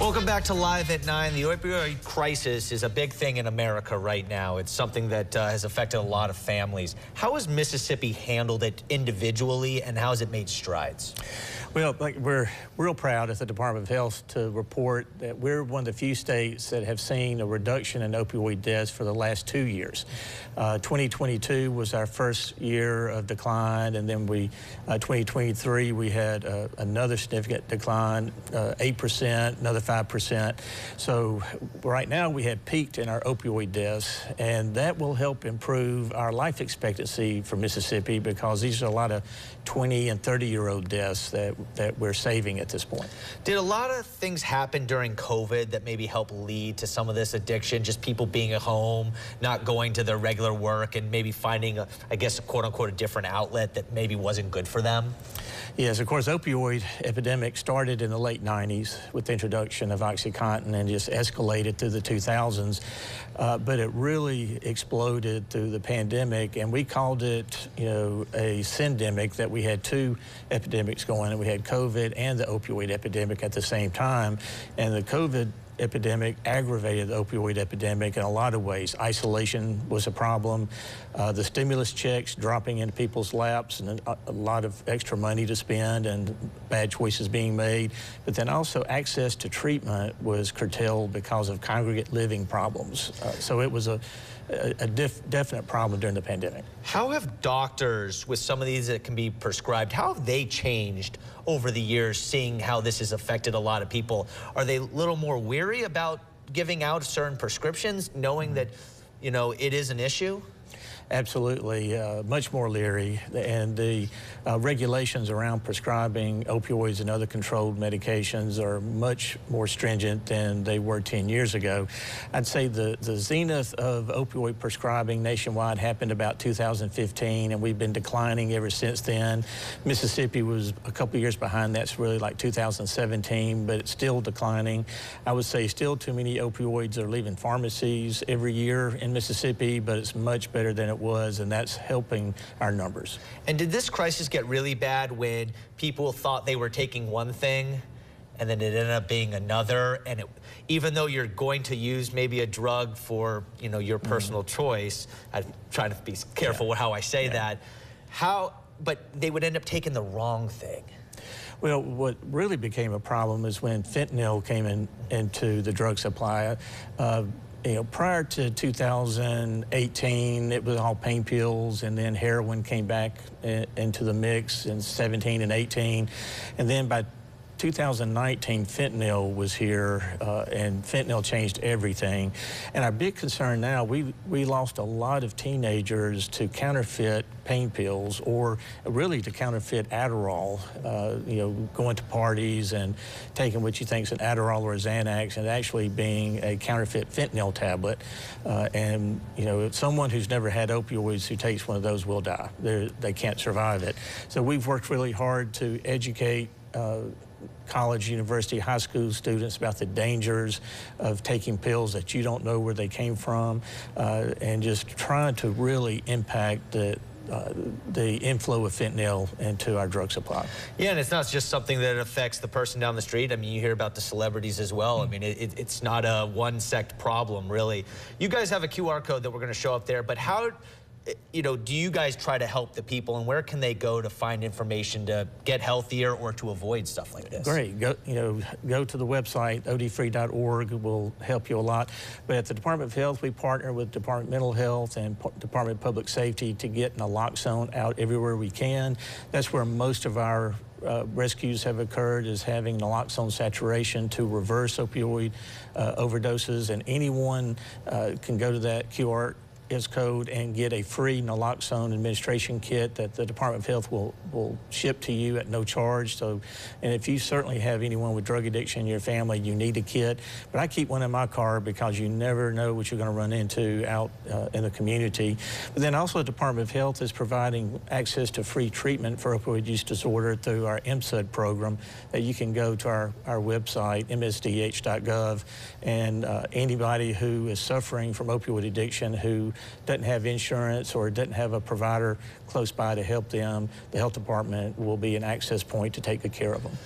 Welcome back to Live at 9. The opioid crisis is a big thing in America right now. It's something that has affected a lot of families. How has Mississippi handled it individually, and how has it made strides? Well, we're real proud at the Department of Health to report that we're one of the few states that have seen a reduction in opioid deaths for the last 2 years. 2022 was our first year of decline, and then 2023 we had another significant decline, 8%, another 5%. So right now we had peaked in our opioid deaths, and that will help improve our life expectancy for Mississippi, because these are a lot of 20 and 30-year-old deaths that we're saving at this point. Did a lot of things happen during COVID that maybe help lead to some of this addiction? Just people being at home, not going to their regular work, and maybe finding, I guess, quote-unquote, a different outlet that maybe wasn't good for them? Yes, of course, opioid epidemic started in the late 90s with the introduction of OxyContin and just escalated through the 2000s. But it really exploded through the pandemic, and we called it, a syndemic, that we had two epidemics going, and we had COVID and the opioid epidemic at the same time. And the COVID epidemic aggravated the opioid epidemic in a lot of ways. Isolation was a problem, the stimulus checks dropping into people's laps, and a lot of extra money to spend and bad choices being made. But then also access to treatment was curtailed because of congregate living problems. So it was a definite problem during the pandemic. How have doctors, with some of these that can be prescribed, how have they changed over the years, seeing how this has affected a lot of people? Are they a little more weary about giving out certain prescriptions, knowing that, it is an issue? Absolutely, much more leery, and the regulations around prescribing opioids and other controlled medications are much more stringent than they were 10 years ago. I'd say the zenith of opioid prescribing nationwide happened about 2015, and we've been declining ever since then. Mississippi was a couple years behind. That's really like 2017, but it's still declining. I would say still too many opioids are leaving pharmacies every year in Mississippi, but it's much better than it was, and that's helping our numbers. And did this crisis get really bad when people thought they were taking one thing and then it ended up being another? And even though you're going to use maybe a drug for your personal choice, I'm trying to be careful with how I say that, but they would end up taking the wrong thing. Well, what really became a problem is when fentanyl came into the drug supply. Prior to 2018, it was all pain pills, and then heroin came back into the mix in 17 and 18. And then by 2019, fentanyl was here, and fentanyl changed everything. And our big concern now, we lost a lot of teenagers to counterfeit pain pills, or really to counterfeit Adderall, going to parties and taking what you think is an Adderall or a Xanax, and actually being a counterfeit fentanyl tablet. And someone who's never had opioids who takes one of those will die. They can't survive it. So we've worked really hard to educate college, university, high school students about the dangers of taking pills that you don't know where they came from, and just trying to really impact the inflow of fentanyl into our drug supply. Yeah, and it's not just something that affects the person down the street. I mean, you hear about the celebrities as well. I mean, it's not a one-sect problem, really. You guys have a QR code that we're going to show up there, but how do you guys try to help the people, and where can they go to find information to get healthier or to avoid stuff like this? Great. Go to the website, odfree.org. will help you a lot. But at the Department of Health, we partner with Department of Mental Health and Department of Public Safety to get naloxone out everywhere we can. That's where most of our rescues have occurred, is having naloxone saturation to reverse opioid overdoses. And anyone can go to that QR code and get a free naloxone administration kit that the Department of Health will ship to you at no charge. So, and if you certainly have anyone with drug addiction in your family, you need a kit. But I keep one in my car, because you never know what you're going to run into out in the community. But then also the Department of Health is providing access to free treatment for opioid use disorder through our MSUD program, that you can go to our website, msdh.gov, and anybody who is suffering from opioid addiction who doesn't have insurance or doesn't have a provider close by to help them, the health department will be an access point to take good care of them.